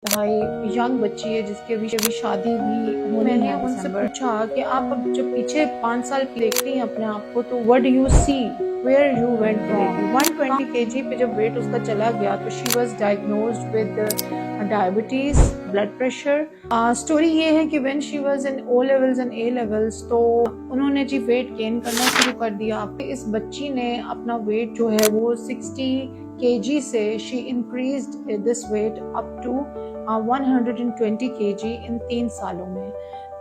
इंतहाई यंग बच्ची है जिसकी अभी शादी भी होनी है। मैंने उनसे पूछा कि आप अब जब पीछे 5 साल देखती हैं अपने आप को तो what do you see, where you went wrong. 120 kg पे जब वेट उसका चला गया तो she was diagnosed with diabetes, blood pressure. Story ये है कि when she was in O levels and A levels तो उन्होंने जी वेट गेन करना शुरू कर दिया। इस बच्ची ने अपना वेट जो है वो 60 kg से she increased this weight up to 120 kg in 3 सालों में।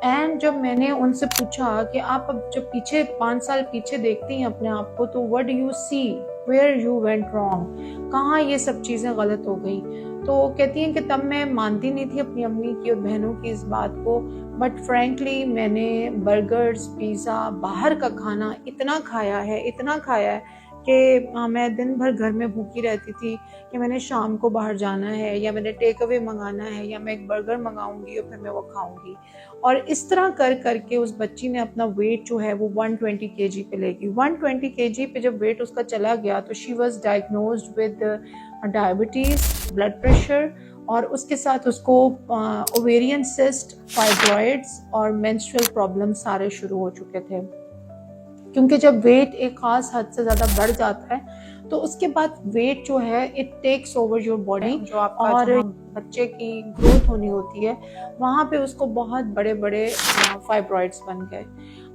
एंड जब मैंने उनसे पूछा कि आप अब जब पीछे 5 साल पीछे देखती हैं अपने आप को तो what do you see, where you went wrong, कहाँ ये सब चीज़ें गलत हो गई। तो कहती हैं कि तब मैं मानती नहीं थी अपनी अम्मी की और बहनों की इस बात को, बट फ्रैंकली मैंने बर्गर्स, पिज़्ज़ा, बाहर का खाना इतना खाया है कि मैं दिन भर घर में भूखी रहती थी कि मैंने शाम को बाहर जाना है या मैंने टेक अवे मंगाना है या मैं एक बर्गर मंगाऊंगी और फिर मैं वो खाऊंगी। और इस तरह कर करके उस बच्ची ने अपना वेट जो है वो 120 kg पे ले गई। 120 kg पे जब वेट उसका चला गया तो she was diagnosed with diabetes, blood pressure और उसके साथ उसको ओवेरियन सिस्ट, फाइब्रॉइड्स और मेंस्ट्रुअल प्रॉब्लम सारे शुरू हो चुके थे। क्योंकि जब वेट एक खास हद से ज़्यादा बढ़ जाता है तो उसके बाद वेट जो है it takes over your body, जो आपका और बच्चे की ग्रोथ होनी होती है वहाँ पे उसको बहुत बड़े बड़े फाइब्रॉइड्स बन गए।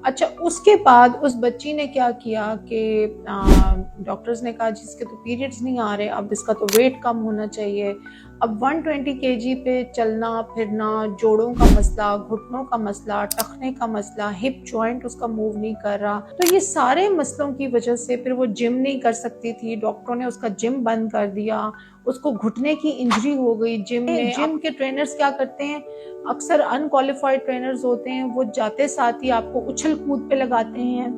अच्छा, उसके बाद उस बच्ची ने क्या किया कि डॉक्टर्स ने कहा जिसके तो पीरियड्स नहीं आ रहे, अब इसका तो वेट कम होना चाहिए। अब 120 kg पे चलना फिरना, जोड़ों का मसला, घुटनों का मसला, टखने का मसला, हिप जॉइंट उसका मूव नहीं कर रहा, तो ये सारे मसलों की वजह से फिर वो जिम नहीं कर सकती थी। डॉक्टरों ने उसका जिम बंद कर दिया, उसको घुटने की इंजरी हो गई जिम में। जिम के ट्रेनर्स क्या करते हैं, अक्सर अनक्वालिफाइड ट्रेनर्स होते हैं, वो जाते साथ ही आपको उछल कूद पे लगाते हैं,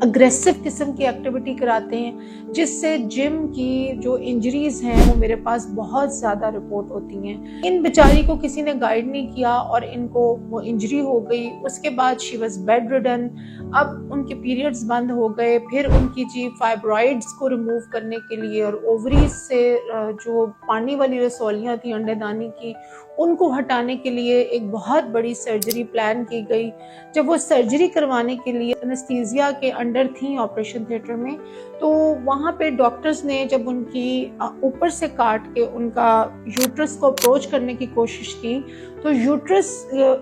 अग्रेसिव किस्म की एक्टिविटी कराते हैं, जिससे जिम की जो इंजरीज हैं वो मेरे पास बहुत ज़्यादा रिपोर्ट होती हैं। इन बेचारी को किसी ने गाइड नहीं किया और इनको वो इंजरी हो गई। उसके बाद शी वाज बेड रिडन। अब उनके पीरियड्स बंद हो गए। फिर उनकी जी फाइब्रॉइड्स को रिमूव करने के लिए और ओवरीज से जो पानी वाली रसौलियाँ थी अंडेदानी की, उनको हटाने के लिए एक बहुत बड़ी सर्जरी प्लान की गई। जब वो सर्जरी करवाने के लिए एनेस्थीसिया के अंडर थी ऑपरेशन थिएटर में, तो वहाँ पे डॉक्टर्स ने जब उनकी ऊपर से काट के उनका यूट्रस को अप्रोच करने की कोशिश की तो यूट्रस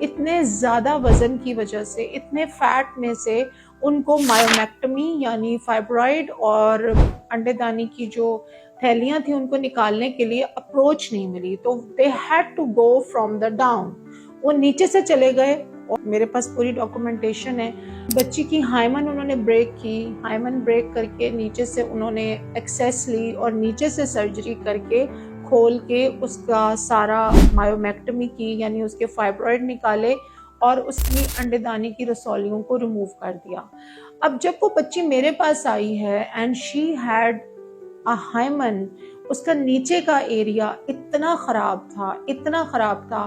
इतने ज़्यादा वजन की वजह से, इतने फैट में से उनको मायोमेक्टमी यानी फाइब्रॉइड और अंडेदानी की जो थैलियां थी उनको निकालने के लिए अप्रोच नहीं मिली। तो they had to go from the down, वो नीचे से चले गए। और मेरे पास पूरी डॉक्यूमेंटेशन है। बच्ची की हाइमन उन्होंने ब्रेक की, हाइमन ब्रेक करके नीचे से उन्होंने एक्सेस ली और नीचे से सर्जरी करके खोल के उसका सारा मायोमेक्टमी की, यानी उसके फाइब्रॉइड निकाले और उसकी अंडेदानी की रसौलियों को रिमूव कर दिया। अब जब वो बच्ची मेरे पास आई है and she had a hymen, उसका नीचे का एरिया इतना खराब था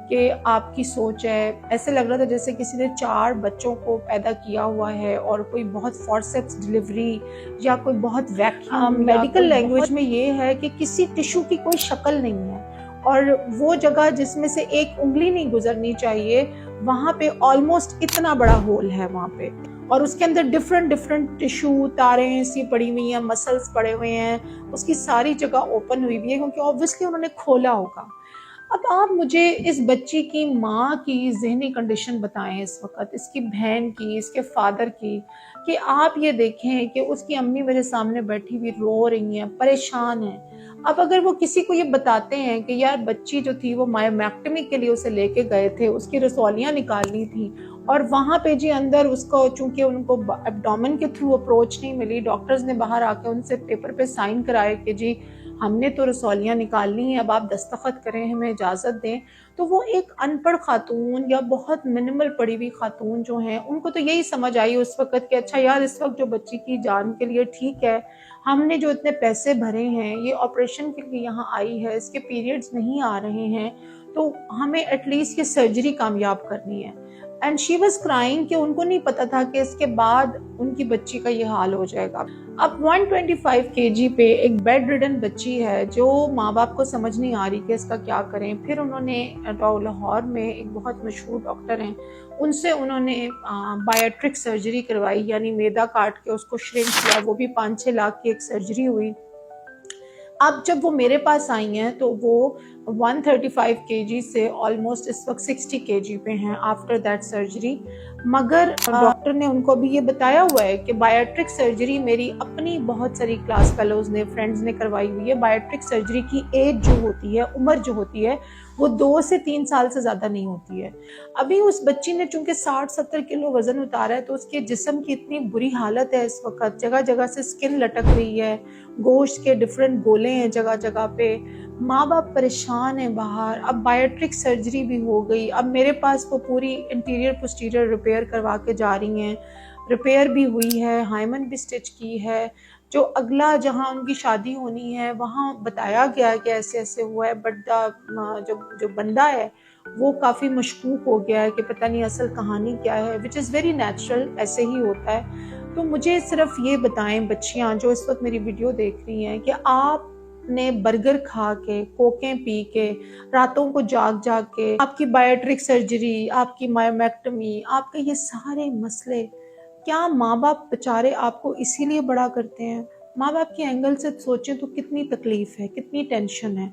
कि आपकी सोच है, ऐसे लग रहा था जैसे किसी ने 4 बच्चों को पैदा किया हुआ है और कोई बहुत फॉरसेप्स डिलीवरी या कोई बहुत वैक्यूम। मेडिकल लैंग्वेज में ये है कि किसी टिश्यू की कोई शक्ल नहीं है और वो जगह जिसमें से एक उंगली नहीं गुजरनी चाहिए वहाँ पे ऑलमोस्ट इतना बड़ा होल है वहाँ पे, और उसके अंदर डिफरेंट टिश्यू, तारें सी पड़ी हुई हैं, मसल्स पड़े हुए हैं, उसकी सारी जगह ओपन हुई हुई है क्योंकि ऑब्वियसली उन्होंने खोला होगा। अब आप मुझे इस बच्ची की माँ की ज़हनी कंडीशन बताएं इस वक्त, इसकी बहन की, इसके फादर की, कि आप ये देखें कि उसकी अम्मी मेरे सामने बैठी हुई रो रही हैं, परेशान हैं। अब अगर वो किसी को ये बताते हैं कि यार बच्ची जो थी वो मायोमेक्टमी के लिए उसे लेके गए थे, उसकी रसौलियाँ निकालनी थी और वहाँ पे जी अंदर उसको चूंकि उनको एब्डोमेन के थ्रू अप्रोच नहीं मिली, डॉक्टर्स ने बाहर आके उनसे पेपर पे साइन कराए कि जी हमने तो रसौलियाँ निकालनी है, अब आप दस्तखत करें, हमें इजाज़त दें। तो वो एक अनपढ़ खातून या बहुत मिनिमल पढ़ी हुई खातून जो हैं उनको तो यही समझ आई उस वक्त कि अच्छा यार इस वक्त जो बच्ची की जान के लिए ठीक है हमने जो इतने पैसे भरे हैं, ये ऑपरेशन के लिए यहाँ आई है, इसके पीरियड्स नहीं आ रहे हैं, तो हमें एटलीस्ट ये सर्जरी कामयाब करनी है। एंड शी वॉज क्राइंग कि उनको नहीं पता था कि इसके बाद उनकी बच्ची का ये हाल हो जाएगा। अब 125 kg पे एक बेड रिडन बच्ची है जो माँ बाप को समझ नहीं आ रही कि इसका क्या करें। फिर उन्होंने लाहौर में एक बहुत मशहूर डॉक्टर हैं, उनसे उन्होंने बायोट्रिक सर्जरी करवाई, यानी मैदा काट के उसको श्रिंक किया, वो भी 5-6 लाख की एक सर्जरी हुई। अब जब वो मेरे पास आई हैं तो वो 135 kg से ऑलमोस्ट इस वक्त 60 kg पे हैं आफ्टर दैट सर्जरी। मगर डॉक्टर ने उनको भी ये बताया हुआ है कि बायोट्रिक सर्जरी मेरी अपनी बहुत सारी क्लास फेलोज ने, फ्रेंड्स ने करवाई हुई है। बायोट्रिक सर्जरी की एज जो होती है, उम्र जो होती है, वो 2 से 3 साल से ज़्यादा नहीं होती है। अभी उस बच्ची ने चूंकि 60-70 किलो वजन उतारा है, तो उसके जिस्म की इतनी बुरी हालत है इस वक्त, जगह जगह से स्किन लटक रही है, गोश्त के डिफरेंट गोले हैं जगह जगह पे, माँ बाप परेशान है बाहर। अब बायोट्रिक सर्जरी भी हो गई, अब मेरे पास वो पूरी इंटीरियर पोस्टीरियर रिपेयर करवा के जा रही हैं, रिपेयर भी हुई है, हाइमन भी स्टिच की है। जो अगला जहाँ उनकी शादी होनी है वहाँ बताया गया है कि ऐसे ऐसे हुआ है, बट जो बंदा है वो काफ़ी मशकूक हो गया है कि पता नहीं असल कहानी क्या है, विच इज़ वेरी नेचुरल, ऐसे ही होता है। तो मुझे सिर्फ ये बताएं बच्चियाँ जो इस वक्त मेरी वीडियो देख रही हैं कि आपने बर्गर खा के, कोकें पी के, रातों को जाग जाग के, आपकी बायोट्रिक सर्जरी, आपकी मायोमेक्टमी, आपके ये सारे मसले, क्या माँ बाप बेचारे आपको इसीलिए बड़ा करते हैं? माँ बाप के एंगल से सोचें तो कितनी तकलीफ है, कितनी टेंशन है।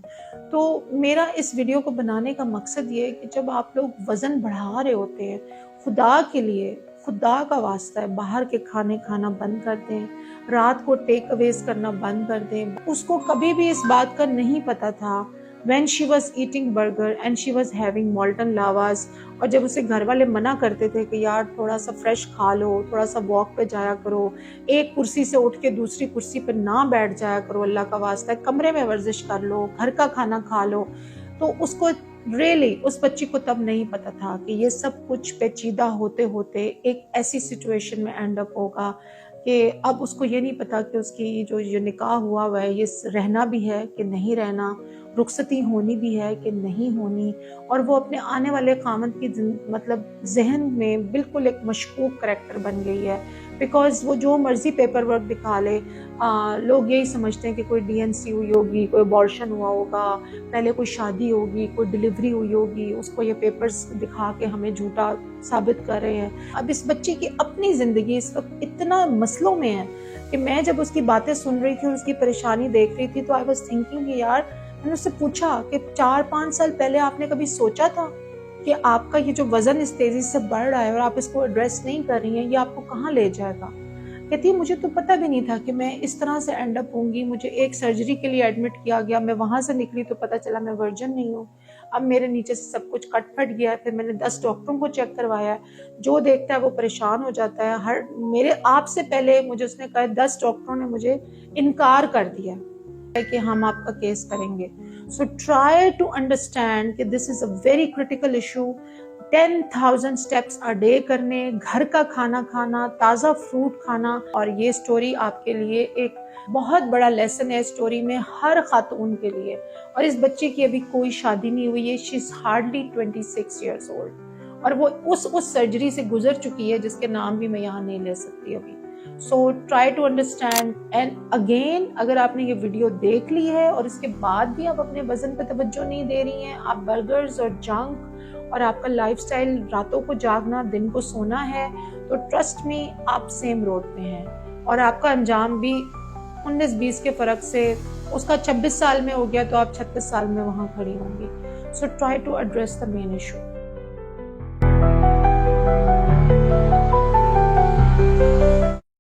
तो मेरा इस वीडियो को बनाने का मकसद ये है कि जब आप लोग वज़न बढ़ा रहे होते हैं, खुदा के लिए, खुदा का वास्ता है, बाहर के खाने खाना बंद कर दें, रात को टेक अवेज करना बंद कर दें। उसको कभी भी इस बात का नहीं पता था when she was eating burger and she was having molten lavas, और जब उसे घर वाले मना करते थे कि यार थोड़ा सा फ्रेश खा लो, थोड़ा सा वॉक पे जाया करो, एक कुर्सी से उठ के दूसरी कुर्सी पे ना बैठ जाया करो, अल्लाह का वास्ता है, कमरे में वर्जिश कर लो, घर का खाना खा लो, तो उसको रियली उस बच्ची को तब नहीं पता था कि ये सब कुछ पेचीदा होते होते एक ऐसी सिचुएशन में एंड अप होगा कि अब उसको ये नहीं पता कि उसकी जो निकाह हुआ है ये रहना भी है कि नहीं रहना, रुखसती होनी भी है कि नहीं होनी, और वो अपने आने वाले खामद की मतलब जहन में बिल्कुल एक मशकूक करैक्टर बन गई है। बिकॉज वो जो मर्जी पेपर वर्क दिखा ले, लोग यही समझते हैं कि कोई DNC हुई होगी, कोई अबॉर्शन हुआ होगा, पहले कोई शादी होगी, कोई डिलीवरी हुई होगी, उसको ये पेपर्स दिखा के हमें झूठा साबित कर रहे हैं। अब इस बच्ची की अपनी ज़िंदगी इस वक्त इतना मसलों में है कि मैं जब उसकी बातें सुन रही थी और उसकी परेशानी देख रही थी तो आई वॉज थिंकिंग कि यार, मैंने उससे पूछा कि 4-5 साल पहले आपने कभी सोचा था कि आपका ये जो वजन इस तेजी से बढ़ रहा है और आप इसको एड्रेस नहीं कर रही हैं, ये आपको कहाँ ले जाएगा? कहती है मुझे तो पता भी नहीं था कि मैं इस तरह से एंड अप होंगी। मुझे एक सर्जरी के लिए एडमिट किया गया, मैं वहां से निकली तो पता चला मैं वर्जिन नहीं हूँ। अब मेरे नीचे से सब कुछ कट फट गया है। फिर मैंने 10 डॉक्टरों को चेक करवाया है, जो देखता है वो परेशान हो जाता है। मेरे आपसे पहले मुझे उसने कहा 10 डॉक्टरों ने मुझे इनकार कर दिया कि हम आपका केस करेंगे। सो ट्राई टू अंडरस्टैंड कि this is a very critical issue. 10,000 steps a day करने, घर का खाना खाना, ताज़ा फ्रूट खाना, और ये स्टोरी आपके लिए एक बहुत बड़ा लेसन है स्टोरी में हर खातून के लिए। और इस बच्चे की अभी कोई शादी नहीं हुई है, she is hardly 26 years old, और वो उस सर्जरी से गुजर चुकी है जिसके नाम भी मैं यहाँ नहीं ले सकती अभी। So try to understand. And again, अगर आपने ये वीडियो देख ली है और इसके बाद भी आप अपने वजन पर तवज्जो नहीं दे रही हैं, आप बर्गर्स और जंक और आपका लाइफस्टाइल रातों को जागना, दिन को सोना है, तो ट्रस्ट मी आप सेम रोड पे हैं और आपका अंजाम भी 19-20 के फर्क से, उसका 26 साल में हो गया तो आप 36 साल में वहां खड़ी होंगी। So try to address the main issue.